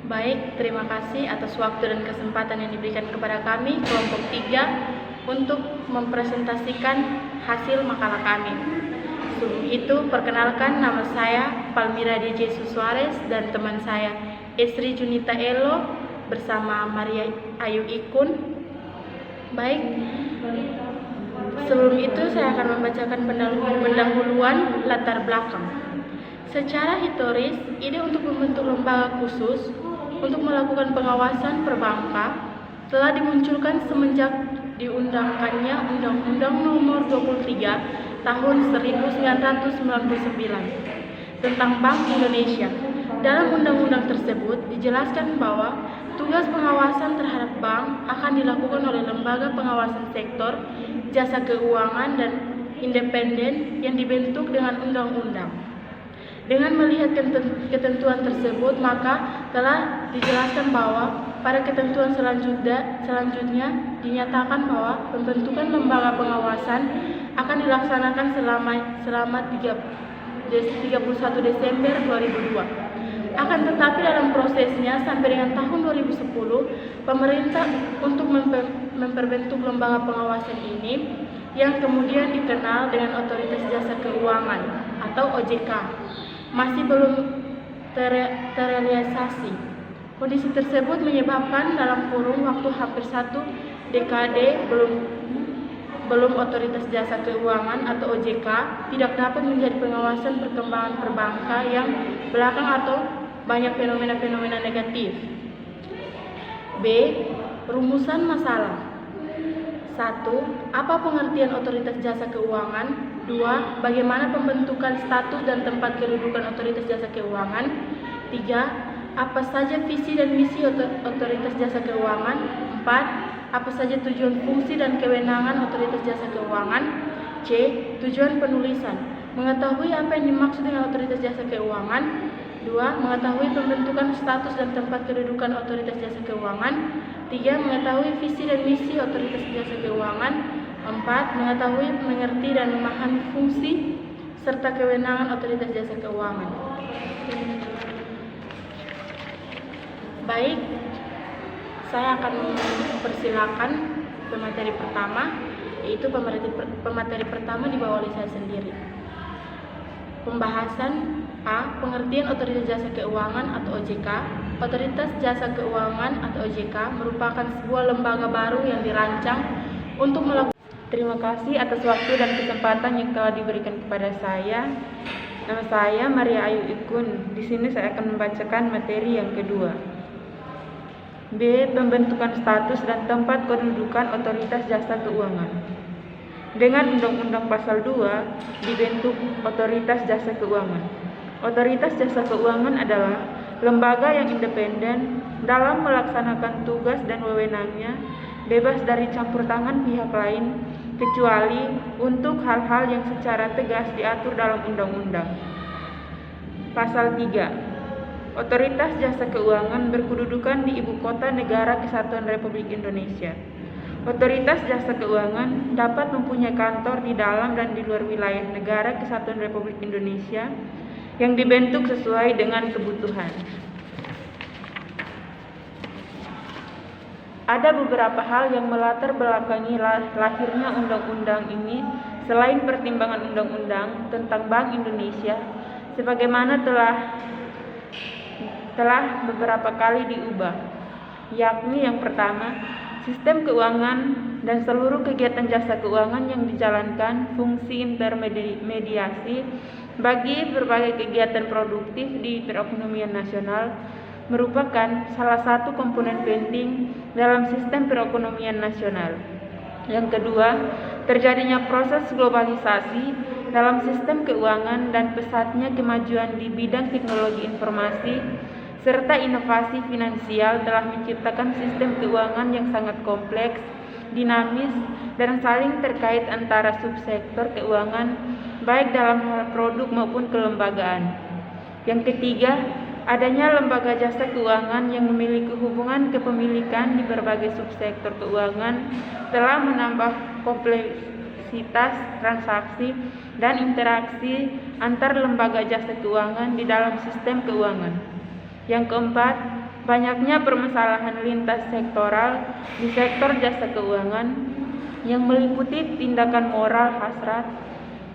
Baik, terima kasih atas waktu dan kesempatan yang diberikan kepada kami, kelompok 3, untuk mempresentasikan hasil makalah kami. Sebelum itu, perkenalkan, nama saya Palmira DJ Suarez dan teman saya Esri Junita Elo bersama Maria Ayu Ikun. Baik, sebelum itu saya akan membacakan pendahuluan latar belakang. Secara historis, ide untuk membentuk lembaga khusus untuk melakukan pengawasan perbankan telah dimunculkan semenjak diundangkannya Undang-Undang Nomor 23 Tahun 1999 tentang Bank Indonesia. Dalam undang-undang tersebut dijelaskan bahwa tugas pengawasan terhadap bank akan dilakukan oleh lembaga pengawasan sektor jasa keuangan dan independen yang dibentuk dengan undang-undang. Dengan melihat ketentuan tersebut, maka telah dijelaskan bahwa pada ketentuan selanjutnya dinyatakan bahwa pembentukan lembaga pengawasan akan dilaksanakan selama 31 Desember 2002. Akan tetapi dalam prosesnya sampai dengan tahun 2010, pemerintah untuk memperbentuk lembaga pengawasan ini yang kemudian dikenal dengan Otoritas Jasa Keuangan atau OJK masih belum terrealisasi. Kondisi tersebut menyebabkan dalam kurun waktu hampir 1 dekade belum Otoritas Jasa Keuangan atau OJK tidak dapat menjadi pengawasan perkembangan perbankan yang belakang atau banyak fenomena-fenomena negatif. B. Rumusan masalah. 1. Apa pengertian Otoritas Jasa Keuangan? 2. Bagaimana pembentukan status dan tempat kedudukan Otoritas Jasa Keuangan? 3. Apa saja visi dan misi Otoritas Jasa Keuangan? 4. Apa saja tujuan, fungsi, dan kewenangan Otoritas Jasa Keuangan? C. Tujuan penulisan. Mengetahui apa yang dimaksud dengan Otoritas Jasa Keuangan. 2. Mengetahui pembentukan status dan tempat kedudukan Otoritas Jasa Keuangan. 3. Mengetahui visi dan misi Otoritas Jasa Keuangan. 4. Mengetahui, mengerti, dan memahami fungsi serta kewenangan Otoritas Jasa Keuangan. Baik, saya akan mempersilakan pemateri pertama, yaitu pemateri pertama dibawa oleh saya sendiri. Pembahasan A. Pengertian Otoritas Jasa Keuangan atau OJK. Otoritas Jasa Keuangan atau OJK merupakan sebuah lembaga baru yang dirancang untuk melakukan. Terima kasih atas waktu dan kesempatan yang telah diberikan kepada saya. Nama saya Maria Ayu Ikun. Di sini saya akan membacakan materi yang kedua. B. Pembentukan status dan tempat kedudukan Otoritas Jasa Keuangan. Dengan Undang-Undang Pasal 2 dibentuk Otoritas Jasa Keuangan. Otoritas Jasa Keuangan adalah lembaga yang independen dalam melaksanakan tugas dan wewenangnya, bebas dari campur tangan pihak lain, kecuali untuk hal-hal yang secara tegas diatur dalam undang-undang. Pasal 3. Otoritas Jasa Keuangan berkedudukan di Ibu Kota Negara Kesatuan Republik Indonesia. Otoritas Jasa Keuangan dapat mempunyai kantor di dalam dan di luar wilayah Negara Kesatuan Republik Indonesia yang dibentuk sesuai dengan kebutuhan. Ada beberapa hal yang melatar belakangi lahirnya undang-undang ini selain pertimbangan undang-undang tentang Bank Indonesia, sebagaimana telah beberapa kali diubah, yakni yang pertama, sistem keuangan dan seluruh kegiatan jasa keuangan yang dijalankan fungsi intermediasi bagi berbagai kegiatan produktif di perekonomian nasional merupakan salah satu komponen penting dalam sistem perekonomian nasional. Yang kedua, terjadinya proses globalisasi dalam sistem keuangan dan pesatnya kemajuan di bidang teknologi informasi serta inovasi finansial telah menciptakan sistem keuangan yang sangat kompleks, dinamis, dan saling terkait antara subsektor keuangan baik dalam hal produk maupun kelembagaan. Yang ketiga, adanya lembaga jasa keuangan yang memiliki hubungan kepemilikan di berbagai subsektor keuangan telah menambah kompleksitas transaksi dan interaksi antar lembaga jasa keuangan di dalam sistem keuangan. Yang keempat, Banyaknya permasalahan lintas sektoral di sektor jasa keuangan yang meliputi tindakan moral hasrat,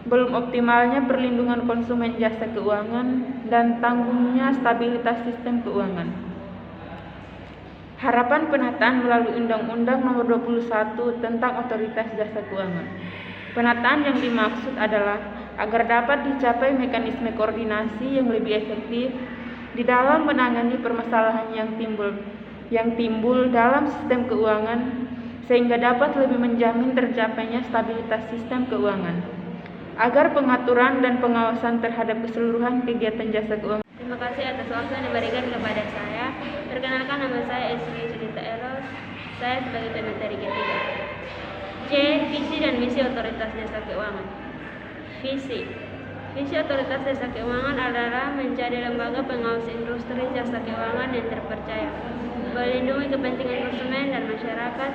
belum optimalnya perlindungan konsumen jasa keuangan, dan tanggungnya stabilitas sistem keuangan. Harapan penataan melalui Undang-Undang Nomor 21 tentang Otoritas Jasa Keuangan. Penataan yang dimaksud adalah agar dapat dicapai mekanisme koordinasi yang lebih efektif di dalam menangani permasalahan yang timbul dalam sistem keuangan, sehingga dapat lebih menjamin tercapainya stabilitas sistem keuangan, agar pengaturan dan pengawasan terhadap keseluruhan kegiatan jasa keuangan. Terima kasih atas waktu yang diberikan kepada saya. Perkenalkan, nama saya Esri Julita Eros. Saya sebagai pemateri ketiga. C. Visi dan misi Otoritas Jasa Keuangan. Visi Otoritas Jasa Keuangan adalah menjadi lembaga pengawas industri jasa keuangan yang terpercaya, melindungi kepentingan konsumen dan masyarakat,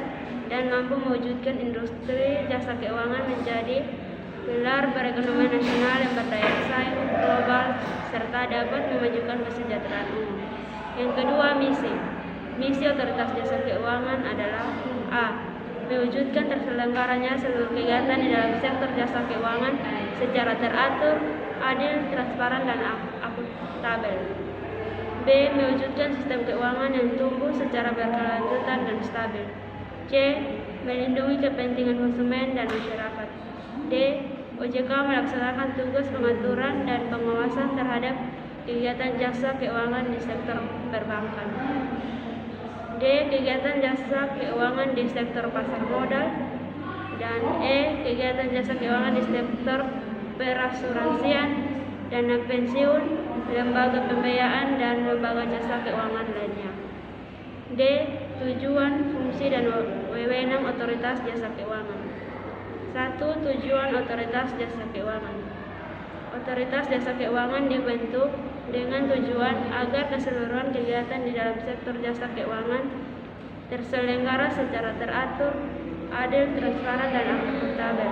dan mampu mewujudkan industri jasa keuangan menjadi pilar perekonomian nasional yang berdaya saing global serta dapat memajukan kesejahteraan umum. Yang kedua, misi Otoritas Jasa Keuangan adalah A. Mewujudkan terselenggaranya seluruh kegiatan di dalam sektor jasa keuangan secara teratur, adil, transparan, dan akuntabel. B. Mewujudkan sistem keuangan yang tumbuh secara berkelanjutan dan stabil. C. Melindungi kepentingan konsumen dan masyarakat. D. OJK melaksanakan tugas pengaturan dan pengawasan terhadap kegiatan jasa keuangan di sektor perbankan. D. Kegiatan jasa keuangan di sektor pasar modal. Dan E. Kegiatan jasa keuangan di sektor perasuransian, dana pensiun, lembaga pembiayaan, dan lembaga jasa keuangan lainnya. D. Tujuan, fungsi, dan wewenang Otoritas Jasa Keuangan. 1. Tujuan Otoritas Jasa Keuangan. Otoritas Jasa Keuangan dibentuk dengan tujuan agar keseluruhan kegiatan di dalam sektor jasa keuangan terselenggara secara teratur, adil, transparan, dan akuntabel,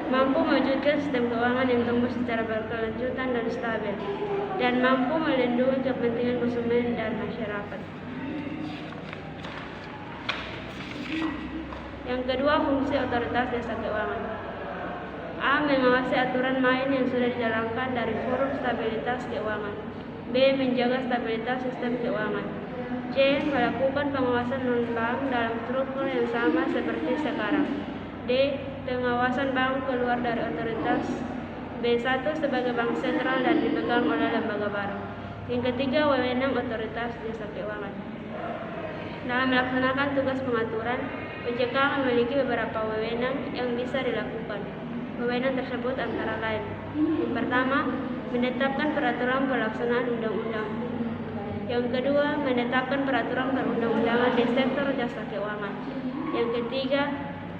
mampu mewujudkan sistem keuangan yang tumbuh secara berkelanjutan dan stabil, dan mampu melindungi kepentingan konsumen dan masyarakat. Yang kedua, fungsi Otoritas Jasa Keuangan. A. Mengawasi aturan main yang sudah dijalankan dari Forum Stabilitas Keuangan. B. Menjaga stabilitas sistem keuangan. C. Melakukan pengawasan non-bank dalam struktur yang sama seperti sekarang. D. Pengawasan bank keluar dari otoritas B1 sebagai bank sentral dan dipegang oleh lembaga baru. Yang ketiga, wewenang Otoritas Jasa Keuangan. Dalam melaksanakan tugas pengaturan, OJK memiliki beberapa wewenang yang bisa dilakukan. Wewenang tersebut antara lain: yang pertama, menetapkan peraturan pelaksanaan undang-undang. Yang kedua, menetapkan peraturan perundang-undangan di sektor jasa keuangan. Yang ketiga,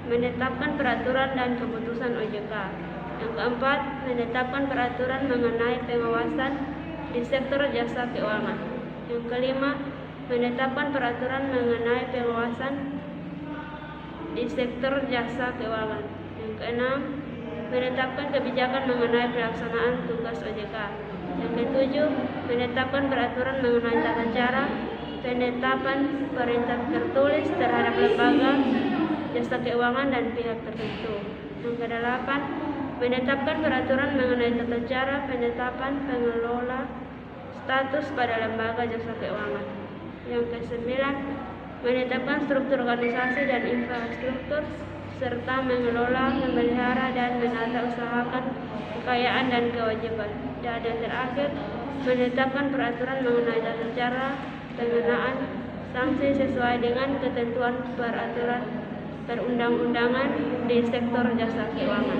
menetapkan peraturan dan keputusan OJK. Yang keempat, menetapkan peraturan mengenai pengawasan di sektor jasa keuangan. Yang kelima, menetapkan peraturan mengenai pengawasan di sektor jasa keuangan. Yang keenam, menetapkan kebijakan mengenai pelaksanaan tugas OJK. Yang ketujuh, menetapkan peraturan mengenai tata cara penetapan perintah tertulis terhadap lembaga jasa keuangan dan pihak tertentu. Yang kedelapan, menetapkan peraturan mengenai tata cara penetapan pengelola status pada lembaga jasa keuangan. Yang kesembilan, menetapkan struktur organisasi dan infrastruktur serta mengelola, memelihara, dan menata usahakan kekayaan dan kewajiban. Dan yang terakhir, menetapkan peraturan mengenai tata cara pengenaan sanksi sesuai dengan ketentuan peraturan perundang-undangan di sektor jasa keuangan.